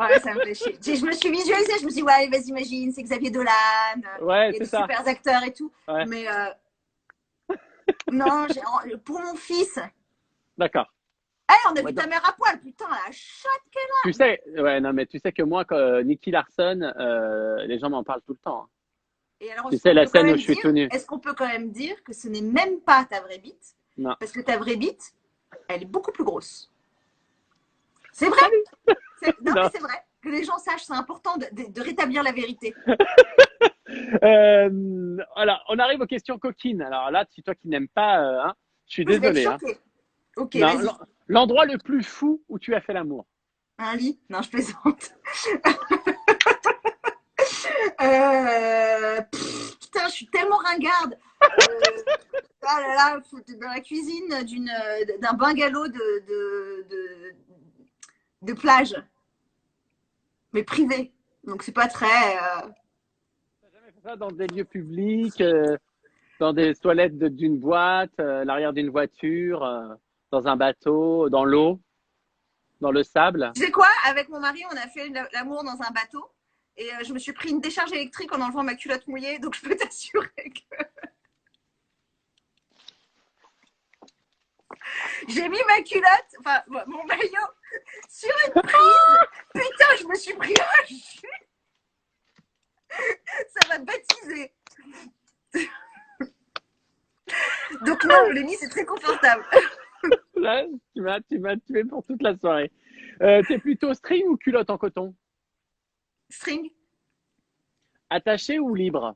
Ouais, ça me fait chier. Je me suis visualisée, je me suis dit, ouais, vas-y, imagine, c'est Xavier Dolan, Ouais, il y a c'est des ça. super acteurs et tout. Ouais, Mais non, pour mon fils, d'accord. hey, on a Ouais, vu ta mère à poil, putain, la chatte qu'elle tu a. sais, ouais, non, mais tu sais que moi, Nicky Larson, les gens m'en parlent tout le temps, hein. Et alors, Tu sais, la scène où je suis tout nu. est-ce qu'on peut quand même dire que ce n'est même pas ta vraie bite? Non. Parce que ta vraie bite, elle est beaucoup plus grosse. C'est vrai, Salut! non mais Non. c'est vrai. Que les gens sachent, c'est important de rétablir la vérité. Alors, on arrive aux questions coquines. Alors là, si toi qui n'aimes pas, hein, je suis Je vais être désolé, hein. choquée. Ok, Non, vas-y. l'endroit le plus fou où tu as fait l'amour. Un lit? Non, je plaisante. Putain, je suis tellement ringarde. Ah là là, dans la cuisine d'un bungalow de plage, mais privé. Donc c'est pas très. T'as jamais fait ça dans des lieux publics, dans des toilettes d'une boîte, l'arrière d'une voiture, dans un bateau, dans l'eau, dans le sable? Tu sais quoi? Avec mon mari, on a fait l'amour dans un bateau. Et je me suis pris une décharge électrique en enlevant ma culotte mouillée. Donc je peux t'assurer que j'ai mis ma culotte, enfin mon maillot, sur une prise. Putain, je me suis pris un jus. Ça m'a baptisé. Donc non, le lit, c'est très confortable. Là, tu m'as tué pour toute la soirée. T'es plutôt string ou culotte en coton? String, Attaché ou libre?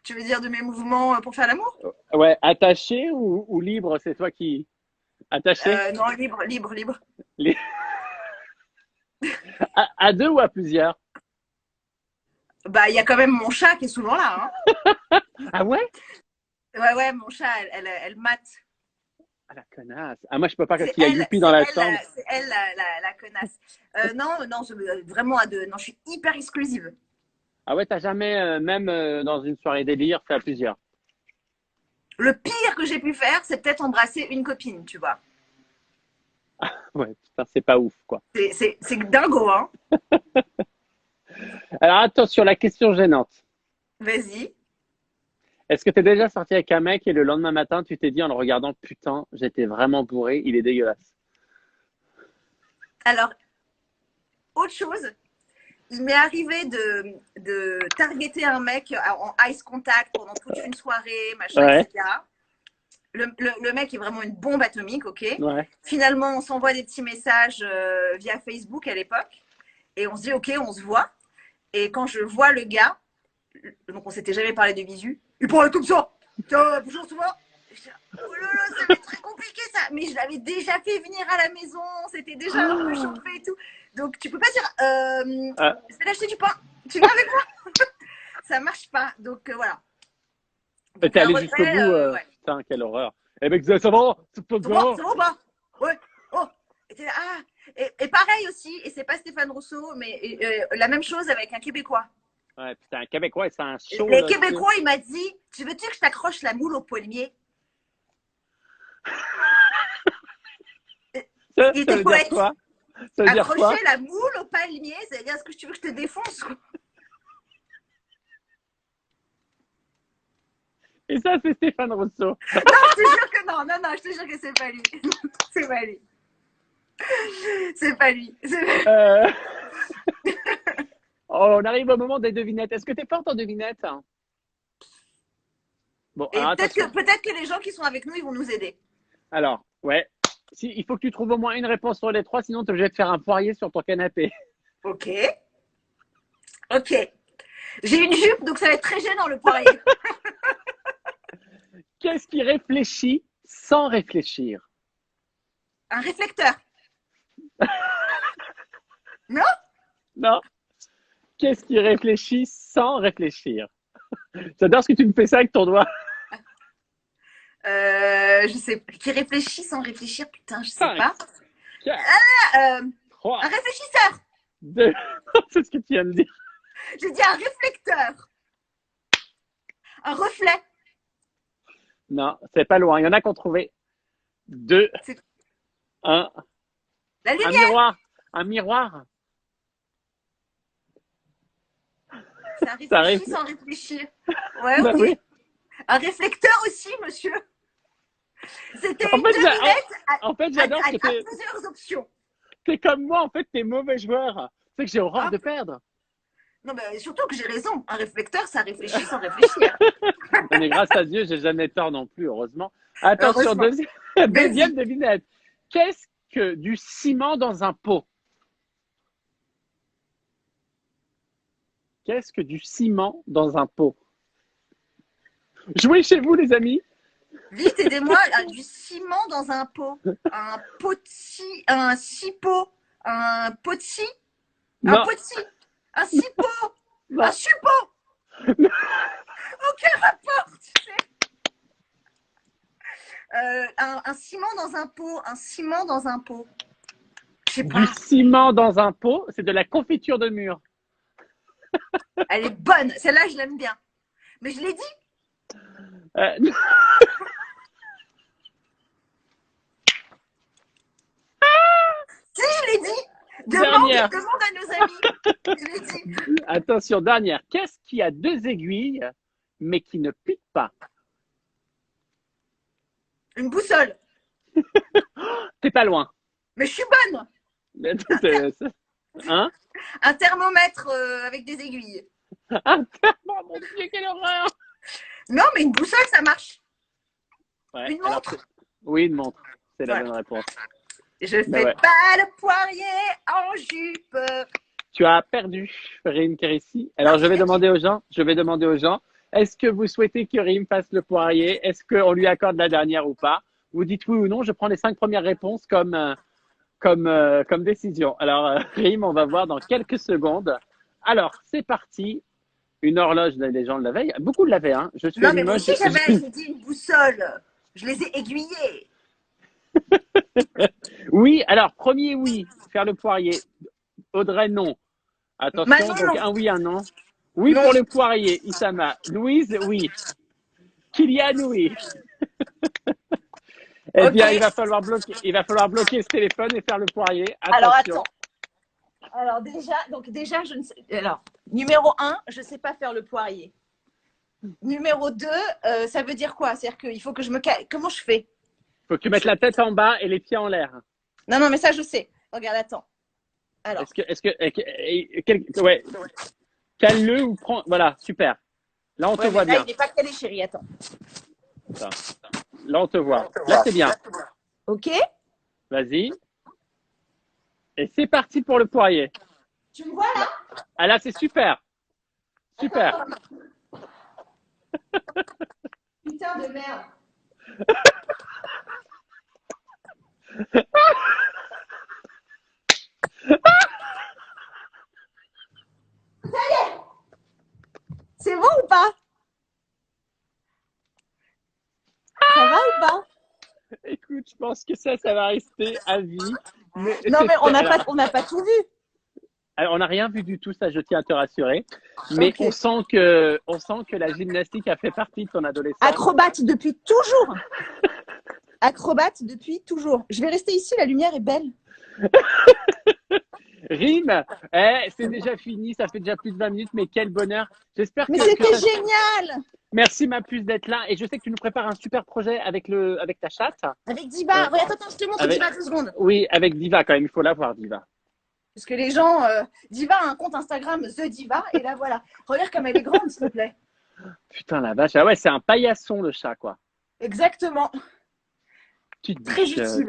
tu veux dire de mes mouvements pour faire l'amour? Ouais, attaché ou libre, c'est toi qui. Attaché? Non, libre, libre, libre. Li- à deux ou à plusieurs? Bah, il y a quand même mon chat qui est souvent là. Hein. Ah ouais? Ouais, ouais, mon chat, elle mate. Ah la connasse. Ah moi je peux pas parce qu'il y a Youpi dans la chambre. C'est elle la connasse. Non, non, vraiment à deux. Non, je suis hyper exclusive. Ah ouais, t'as jamais, même dans une soirée délire, fait à plusieurs. Le pire que j'ai pu faire, c'est peut-être embrasser une copine, tu vois. Ouais, putain, c'est pas ouf, quoi. C'est dingo, hein. Alors attention, la question gênante. Vas-y. Est-ce que t'es déjà sorti avec un mec et le lendemain matin, tu t'es dit en le regardant, putain, j'étais vraiment bourré, il est dégueulasse. Alors, autre chose, il m'est arrivé de targeter un mec en ice contact pendant toute une soirée, machin, Ouais, etc. Le mec est vraiment une bombe atomique, ok. ouais. Finalement, on s'envoie des petits messages via Facebook à l'époque. Et on se dit, ok, on se voit. Et quand je vois le gars, donc on s'était jamais parlé de visu, il parlait comme ça. Tiens, bonjour, tout va. Oh là là, ça va être très compliqué ça. Mais je l'avais déjà fait venir à la maison, c'était déjà un peu Ah, chauffé et tout. Donc tu peux pas dire, ah, je vais l'acheter du pain. Tu viens avec moi? Ça marche pas. Donc voilà. mais Donc t'es un allé jusqu'au retrait, bout, ouais. putain, quelle horreur. Eh mec, ça va, c'est pas Ça va, grave. ça va ou pas? Ouais. Oh. Et, ah. Et pareil aussi, et c'est pas Stéphane Rousseau, mais la même chose avec un Québécois. Ouais, putain, Québécois, c'est un show Les là-dessus. Québécois, il m'a dit, tu veux-tu que je t'accroche la moule au poignet? Il Ça était veut dire poète. quoi? Ça veut dire Accrocher quoi? la moule au palmier, c'est-à-dire, est-ce que tu veux que je te défonce? Et ça, c'est Stéphane Rousseau. Non, je te jure que non, non, non, je te jure que c'est pas lui. C'est pas lui. C'est pas lui. Euh, oh, on arrive au moment des devinettes. Est-ce que t'es forte en devinettes? Bon, Et alors attention. peut-être que les gens qui sont avec nous, ils vont nous aider. Alors, ouais. Si, il faut que tu trouves au moins une réponse sur les trois, sinon tu es obligé de faire un poirier sur ton canapé. Ok. Ok. J'ai une jupe, donc ça va être très gênant le poirier. Qu'est-ce qui réfléchit sans réfléchir? Un réflecteur. Non? Non. Qu'est-ce qui réfléchit sans réfléchir? J'adore ce que tu me fais ça avec ton doigt. Je sais. Qui réfléchit sans réfléchir, putain, je sais 5, pas. 4, Euh, 3, un réfléchisseur. 2. C'est ce que tu viens de dire. J'ai dit un réflecteur. Un reflet. Non, c'est pas loin. Il y en a qui ont trouvé 2, C'est 1. la Un lumière. miroir. Un miroir? Ça Ça réfléchit arrive. sans réfléchir. Ouais, Bah ok. oui. Un réflecteur aussi, monsieur. C'était En une fait, devinette en fait, j'adore parce que à plusieurs options. t'es comme moi, en fait, t'es mauvais joueur. Tu sais que j'ai horreur Hein. de perdre. Non, mais surtout que j'ai raison. Un réflecteur, ça réfléchit sans réfléchir. Non, mais grâce à Dieu, j'ai jamais tort non plus, heureusement. Attention, Heureusement. deuxième Vas-y. devinette. Qu'est-ce que du ciment dans un pot? Qu'est-ce que du ciment dans un pot? Jouez chez vous, les amis. Vite, aidez-moi. Du ciment dans un pot. Un potis. Un cipot. Un potis. Un Non, potis. Un cipot. Un non. suppôt. Aucun rapport, tu sais. Un ciment dans un pot. Un ciment dans un pot. Je sais Du pas. ciment dans un pot, c'est de la confiture de mûre. Elle est bonne. Celle-là, je l'aime bien. Mais je l'ai dit. Euh, Si, je l'ai dit. Dernière. Demande à nos amis. Je l'ai dit. Attention, dernière. Qu'est-ce qui a deux aiguilles, mais qui ne pique pas? Une boussole. T'es pas loin. Mais je suis bonne. Hein? Un thermomètre avec des aiguilles. Un thermomètre, mon Dieu, quelle horreur! Non, mais une boussole, ça marche. Ouais, Une montre. oui, une montre. C'est la Ouais. bonne réponse. Je fais ouais. pas le poirier en jupe. Tu as perdu, Rim Kérissi. Alors, je vais demander aux gens, est-ce que vous souhaitez que Rim fasse le poirier? Est-ce qu'on lui accorde la dernière ou pas? Vous dites oui ou non. Je prends les 5 premières réponses comme décision. Alors, Rim, on va voir dans quelques secondes. Alors, c'est parti. Une horloge, les gens l'avaient. Beaucoup l'avaient, hein. Je suis Non, à mais moi Limoges. aussi, j'ai dit une boussole. Je les ai aiguillés. Oui, alors, premier oui, faire le poirier. Audrey, non. Attention, Manon, donc non. un oui, un non. Oui Non. pour le poirier, Isama. Louise, oui. Kylian, oui. Eh Ok. bien, il va falloir bloquer ce téléphone et faire le poirier. Alors, Attention. attends. Alors, déjà, je ne sais. Alors, numéro 1, je ne sais pas faire le poirier. Numéro 2, ça veut dire quoi? C'est-à-dire qu'il faut que je me. Comment je fais? Faut que tu mettes la tête en bas et les pieds en l'air. Non, non, mais ça, je sais. Regarde, attends. Alors. Ouais. Cale-le ou prends. Voilà, super. Là, on te voit Là, bien. il n'est pas calé, chérie. Attends. Là, on te voit. Là, c'est bien. Ok. Vas-y. Et c'est parti pour le poirier. Tu me vois là? Ah là, c'est super. Super. Putain de merde. Ça y est. C'est bon ou pas? Ça va ou pas? Écoute, je pense que ça va rester à vie. Non, mais on n'a pas tout vu. Alors, on n'a rien vu du tout, ça, je tiens à te rassurer. Mais Okay. on sent que la gymnastique a fait partie de ton adolescence. Acrobate depuis toujours. Acrobate depuis toujours. Je vais rester ici, la lumière est belle. Rime, c'est déjà fini, ça fait déjà plus de 20 minutes, mais quel bonheur. J'espère Mais que c'était ça... génial. Merci ma puce d'être là. Et je sais que tu nous prépares un super projet avec ta chatte. Avec Diva. Regarde, attends, je te montre Diva 2 secondes. Oui, avec Diva quand même, il faut la voir, Diva. Parce que les gens, Diva a un compte Instagram, The Diva, et là voilà. Regarde comme elle est grande, s'il te plaît. Putain la vache, ah ouais, c'est un paillasson le chat, quoi. Exactement. Très utile.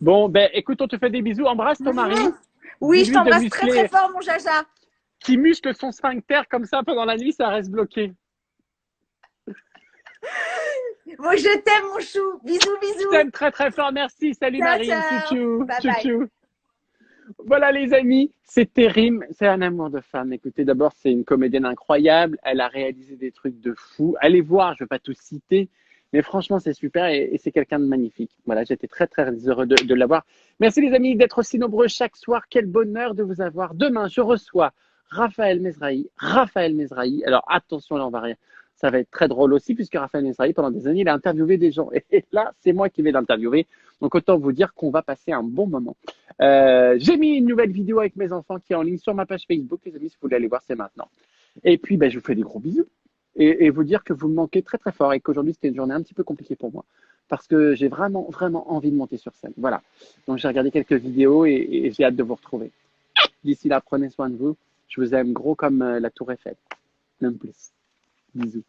Bon, ben écoute, on te fait des bisous. Embrasse ton mari. Oui, je t'embrasse très très fort, mon Jaja. Qui muscle son sphincter comme ça pendant la nuit, ça reste bloqué. Bon, je t'aime, mon chou. Bisous, bisous. Je t'aime très très fort. Merci. Salut Marie. Chouchou. Bye Chouchou. Voilà les amis, c'était Rim, c'est un amour de femme. Écoutez, d'abord c'est une comédienne incroyable, elle a réalisé des trucs de fou. Allez voir, je ne vais pas tout citer, mais franchement c'est super et c'est quelqu'un de magnifique. Voilà, j'étais très très heureux de l'avoir. Merci les amis d'être aussi nombreux chaque soir, quel bonheur de vous avoir. Demain je reçois Raphaël Mezrahi. Alors attention, là on va rien. Ça va être très drôle aussi puisque Raphaël Mezrahi pendant des années il a interviewé des gens et là c'est moi qui vais l'interviewer. Donc, autant vous dire qu'on va passer un bon moment. J'ai mis une nouvelle vidéo avec mes enfants qui est en ligne sur ma page Facebook. Les amis, si vous voulez aller voir, c'est maintenant. Et puis, ben, je vous fais des gros bisous. Et vous dire que vous me manquez très, très fort et qu'aujourd'hui, c'était une journée un petit peu compliquée pour moi. Parce que j'ai vraiment, vraiment envie de monter sur scène. Voilà. Donc, j'ai regardé quelques vidéos et j'ai hâte de vous retrouver. D'ici là, prenez soin de vous. Je vous aime gros comme la tour Eiffel. Même plus. Bisous.